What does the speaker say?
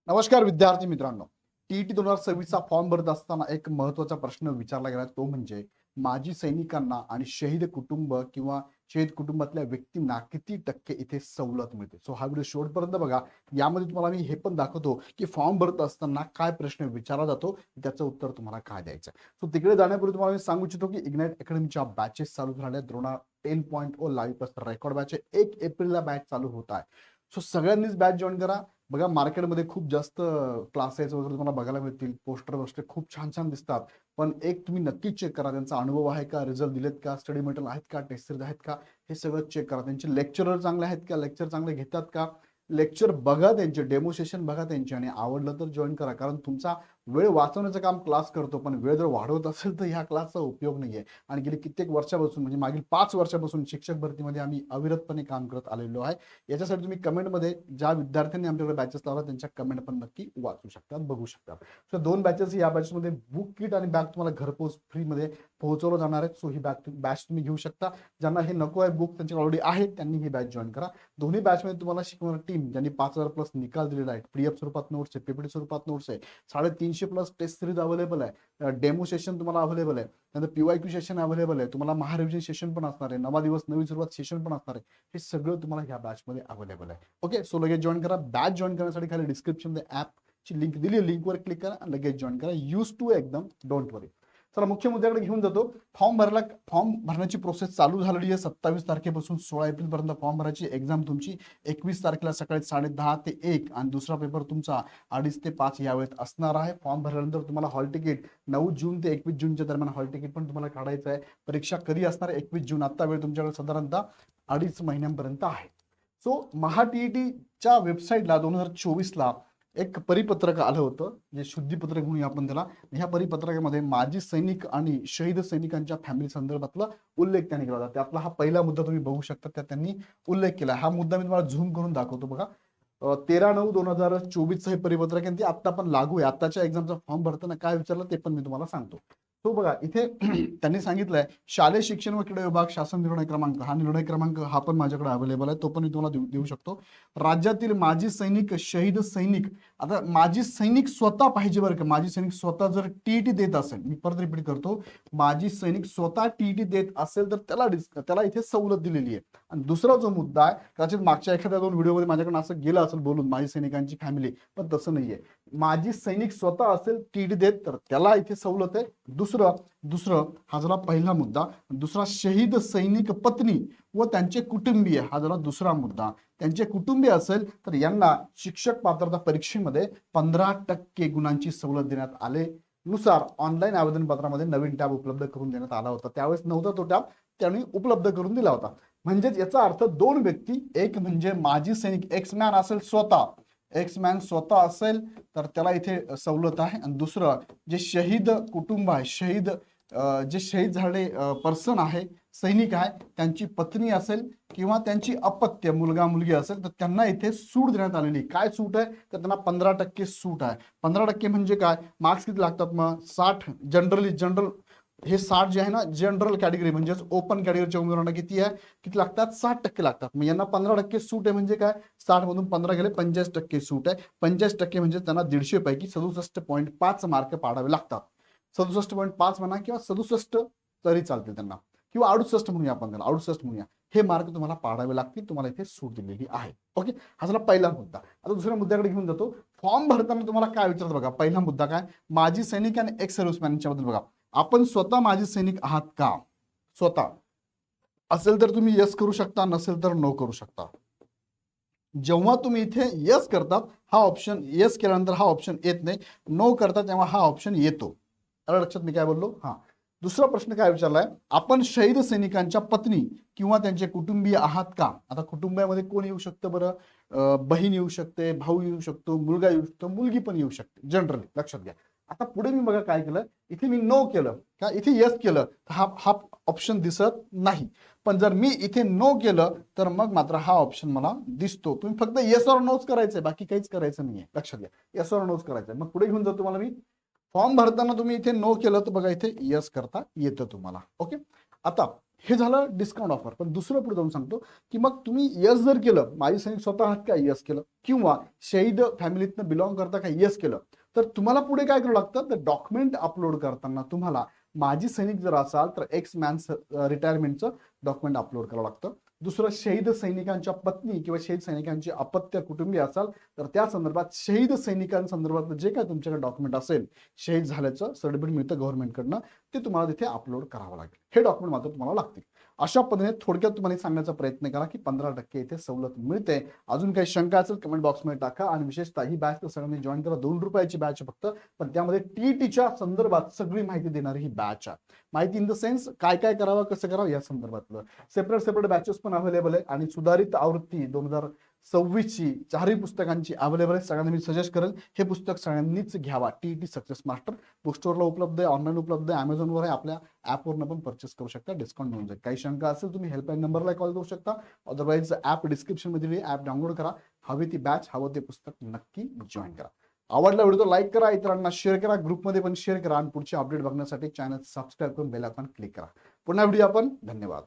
नमस्कार विद्यार्थी मित्रांनो. टीईटी 2026चा फॉर्म भरत असताना एक महत्त्वाचा प्रश्न विचारला गेला, तो म्हणजे माजी सैनिकांना आणि शहीद कुटुंब किंवा शहीद कुटुंबातल्या व्यक्तींना किती टक्के इथे सवलत मिळते. सो हा व्हिडिओ शेवटपर्यंत बघा. यामध्ये तुम्हाला मी हे पण दाखवतो की फॉर्म भरत असताना काय प्रश्न विचारला जातो, त्याचं उत्तर तुम्हाला काय द्यायचं. सो तिकडे जाण्यापूर्वी तुम्हाला मी सांगू इच्छितो की इग्नाइट अकॅडमीच्या बॅचेस चालू झाल्या. Drona 10.0 live plus record batch 1 एप्रिलला बॅच चालू होत आहे. सो सगळ्यांनीच बॅच जॉईन करा. बघा, मार्केटमध्ये खूप जास्त क्लासेस वगैरे तुम्हाला बघायला मिळतील. पोस्टर वगैरे खूप छान छान दिसतात. पण एक तुम्ही नक्कीच चेक करा, त्यांचा अनुभव आहे का, रिझल्ट दिलेत का, स्टडी मटेरियल आहेत का, टेस्ट सिरीज आहेत का, हे सगळं चेक करा. त्यांचे लेक्चरर चांगले आहेत का, लेक्चर चांगले घेतात का, लेक्चर बघा, त्यांचे डेमोसेशन बघा त्यांचे, आणि आवडलं तर जॉईन करा. कारण तुमचा वेळ वाचवण्याचं काम क्लास करतो, पण वेळ जर वाढवत असेल तर ह्या क्लासचा उपयोग नाहीये. आणि गेली कित्येक वर्षापासून, म्हणजे मागील 5 वर्षापासून शिक्षक भरतीमध्ये आम्ही अविरतपणे काम करत आलेलो आहे. याच्यासाठी तुम्ही कमेंटमध्ये ज्या विद्यार्थ्यांनी आमच्याकडे बॅचेस लावला त्यांच्या कमेंट पण नक्की वाचू शकतात, बघू शकतात. सो 2 बॅचेस, या बॅचमध्ये बुक किट आणि बॅग तुम्हाला घरपोच फ्रीमध्ये पोहोचवलं जाणार आहे. सो ही बॅच तुम्ही घेऊ शकता. ज्यांना हे नको आहे बुक, त्यांच्या ऑलरेडी आहे, त्यांनी ही बॅच जॉईन करा. दोन्ही बॅचमध्ये तुम्हाला शिकवणार टीम ज्यांनी 5,000 प्लस निकाल दिलेला आहे. पीडीएफ स्वरूपात नोट्स आहे, पीपीटी स्वरूपात नोट्स आहे, 350 प्लस टेस्ट सिरीज अवेलेबल आहे, डेमो सेशन तुम्हाला अवेलेबल आहे, त्यानंतर पीवायक्यू सेशन अवेलेबल आहे, तुम्हाला महारिव्हिजन सेशन पण असणार आहे, नवा दिवस नवी सुरुवात सेशन पण असणार आहे. हे सगळं तुम्हाला ह्या बॅचमध्ये अवेलेबल आहे. ओके, सो लगेच जॉईन करा. बॅच जॉईन करण्यासाठी खाली डिस्क्रिप्शनमध्ये ॲपची लिंक दिली, लिंकवर क्लिक करा आणि लगेच जॉईन करा. यूज टू एकदम, डोंट वरी. चला मुख्य मुद्द्याकडे घेऊन जातो. फॉर्म भरण्याची प्रोसेस चालू झालेली आहे. 27 तारखेपासून 16 एप्रिल पर्यंत फॉर्म भरायची. एक्झाम तुमची 21 तारखेला सकाळी 10:30 ते 1 आणि दुसरा पेपर तुमचा 2:30 ते 5 या वेळेत असणार आहे. फॉर्म भरल्यानंतर तुम्हाला हॉल तिकीट 9 जून ते 21 जूनच्या दरम्यान हॉल तिकीट पण तुम्हाला काढायचं आहे. परीक्षा कधी असणार आहे? 21 जून. आता वेळ तुमच्याकडे साधारणतः 2.5 महिन्यांपर्यंत आहे. सो महाटीईटीच्या वेबसाईटला 2024ला एक परिपत्रक आलं होतं, जे शुद्धीपत्रक म्हणूया आपण त्याला. ह्या परिपत्रकामध्ये माजी सैनिक आणि शहीद सैनिकांच्या फॅमिली संदर्भातला उल्लेख त्यांनी केला होता. त्यातला हा पहिला मुद्दा तुम्ही बघू शकता, त्यात त्यांनी उल्लेख केला. हा मुद्दा मी तुम्हाला झूम करून दाखवतो बघा. 13/9/2024 हे परिपत्रक आहे, ते आता पण लागू आहे. आताच्या एक्झामचा फॉर्म भरताना काय विचारलं ते पण मी तुम्हाला सांगतो. तो बघा, इथे त्यांनी सांगितलंय शालेय शिक्षण व क्रीडा विभाग शासन निर्णय क्रमांक, हा निर्णय क्रमांक हा पण माझ्याकडे अवेलेबल आहे, तो पण मी तुम्हाला देऊ शकतो. राज्यातील माजी सैनिक, शहीद सैनिक. आता माजी सैनिक स्वतः पाहिजे बरं का. माजी सैनिक स्वतः जर टीईटी देत असेल, मी परत रिपीट करतो, माजी सैनिक स्वतः टीईटी देत असेल तर त्याला इथे सवलत दिलेली आहे. आणि दुसरा जो मुद्दा आहे, कदाचित मागच्या एखाद्या 2 व्हिडिओमध्ये माझ्याकडून असं गेलं असेल बोलून माजी सैनिकांची फॅमिली, पण तसं नाहीये. माजी सैनिक स्वतः असेल टीईटी देत तर त्याला इथे सवलत आहे. दुसरं हा झाला पहिला मुद्दा. दुसरा, शहीद सैनिक पत्नी व त्यांचे कुटुंबीय, हा झाला दुसरा मुद्दा. त्यांचे कुटुंबीय असेल तर यांना शिक्षक पात्रता परीक्षेमध्ये 15% गुणांची सवलत देण्यात आले. नुसार ऑनलाईन आवेदन पत्रामध्ये नवीन टॅब उपलब्ध करून देण्यात आला होता. त्यावेळेस नव्हता तो टॅब, त्यांनी उपलब्ध करून दिला होता. म्हणजेच याचा अर्थ 2 व्यक्ती, एक म्हणजे माजी सैनिक एक्समॅन असेल तर त्याला इथे सवलत आहे. आणि दुसरं, जे शहीद कुटुंब आहे, जे शहीद झालेले पर्सन आहे, सैनिक आहे, त्यांची पत्नी असेल किंवा त्यांची अपत्य मुलगा मुलगी असेल तर त्यांना इथे सूट देण्यात आलेली. काय सूट आहे तर त्यांना 15% सूट आहे. 15% म्हणजे काय, मार्क्स किती लागतात मग? 60. जनरल हे 60 जे आहे ना, जनरल कॅटेगरी म्हणजेच ओपन कॅटेगरीच्या उमेदवारांना किती लागतात? 60% लागतात. मग यांना 15% सूट आहे. म्हणजे काय, 60 मधून 15 गेले 85% सूट आहे. 85% म्हणजे त्यांना 150 पैकी 67.5 मार्क पाडावे लागतात. 67.5 म्हणा किंवा 67 तरी चालते त्यांना, किंवा 68 म्हणूया आपण त्याला, 68 म्हणूया. हे मार्क तुम्हाला पाडावे लागतील, तुम्हाला इथे सूट दिलेली आहे. ओके, हा झाला पहिला मुद्दा. आता दुसऱ्या मुद्द्याकडे घेऊन जातो. फॉर्म भरताना तुम्हाला काय विचारतात बघा. पहिला मुद्दा काय, माजी सैनिक आणि एक्स सर्व्हिसमॅन यांच्याबद्दल बघा. आपण स्वतः माजी सैनिक आहात का? स्वतः असेल तर तुम्ही यस करू शकता, नसेल तर नो करू शकता. जेव्हा तुम्ही इथे यस करतात, हा ऑप्शन, यस केल्यानंतर हा ऑप्शन येत नाही. नो करता तेव्हा हा ऑप्शन येतो. आलं लक्षात मी काय बोललो? हा. दुसरा प्रश्न काय विचारलाय, आपण शहीद सैनिकांच्या पत्नी किंवा त्यांचे कुटुंबीय आहात का? आता कुटुंबामध्ये कोण येऊ शकतं बरं? बहीण येऊ शकते, भाऊ येऊ शकतो, मुलगा येऊ शकतो, मुलगी पण येऊ शकते, जनरली लक्षात घ्या. आता पुढे मी बघा काय केलं, इथे मी नो केलं का, इथे यस केलं तर हा ऑप्शन दिसत नाही. पण जर मी इथे नो केलं तर मग मात्र हा ऑप्शन मला दिसतो. तुम्ही फक्त येस ऑर नोच करायचंय, बाकी काहीच करायचं नाहीये, लक्षात घ्या. येस ऑर नोच करायचंय. मग पुढे घेऊन जातो तुम्हाला मी. फॉर्म भरताना तुम्ही इथे नो केलं तर बघा इथे यस करता येतं तुम्हाला. ओके, आता हे झालं डिस्काउंट ऑफर. पण दुसरं पुढे जाऊन सांगतो की मग तुम्ही यस जर केलं, माजी सैनिक स्वतः आहात का, यस केलं, किंवा शहीद फॅमिलीतनं बिलॉंग करता का, यस केलं, तर तुम्हाला पुढे काय करावं लागतं, तर डॉक्युमेंट अपलोड करताना तुम्हाला माजी सैनिक जर असाल तर एक्स मॅन रिटायरमेंटचं डॉक्युमेंट अपलोड करावं लागतं. दुसरं, शहीद सैनिकांच्या पत्नी किंवा शहीद सैनिकांचे अपत्य कुटुंबीय असाल तर त्या संदर्भात शहीद सैनिकांसंदर्भात जे काय तुमच्याकडे डॉक्युमेंट असेल, शहीद झाल्याचं सर्टिफिकेट मिळतं गव्हर्नमेंटकडनं, ते तुम्हाला तिथे अपलोड करावं लागेल. हे डॉक्युमेंट मात्र तुम्हाला लागतील. अशा पद्धतीने थोडक्यात तुम्हाला सांगण्याचा प्रयत्न करा की 15% इथे सवलत मिळते. अजून काही शंका असेल कमेंट बॉक्समध्ये टाका. आणि विशेषतः ही बॅच तर सगळ्यांनी जॉईन करा. ₹2 बॅच फक्त, पण त्यामध्ये टीईटीच्या संदर्भात सगळी माहिती देणारी ही बॅच आहे. माहिती इन द सेन्स काय काय करावं, कसं करावं या संदर्भातलं सेपरेट बॅचेस पण अवेलेबल आहे. आणि सुधारित आवृत्ती 2026ची 4ही पुस्तकांची अवेलेबल आहे. सगळ्यांना मी सजेस्ट करेल हे पुस्तक सगळ्यांनीच घ्यावा. टीईटी सक्सेस मास्टर बुक स्टोअरला उपलब्ध आहे, ऑनलाईन उपलब्ध आहे, अमेझॉनवर आहे, आपल्या ॲपवरनं पण परचेस करू शकता, डिस्काउंट मिळून जाईल. काही शंका असेल तुम्ही हेल्पलाईन नंबरला कॉल करू शकता. अदरवाईज ॲप डिस्क्रिप्शनमध्ये दिली, ॲप डाउनलोड करा. हवी ती बॅच, हवं ते पुस्तक नक्की जॉईन करा. आवडला व्हिडिओ लाईक करा, इतरांना शेअर करा, ग्रुपमध्ये पण शेअर करा. आणि पुढचे अपडेट बघण्यासाठी चॅनल सबस्क्राईब करून बेल आयकॉन क्लिक करा. पुन्हा व्हिडिओ आपण, धन्यवाद.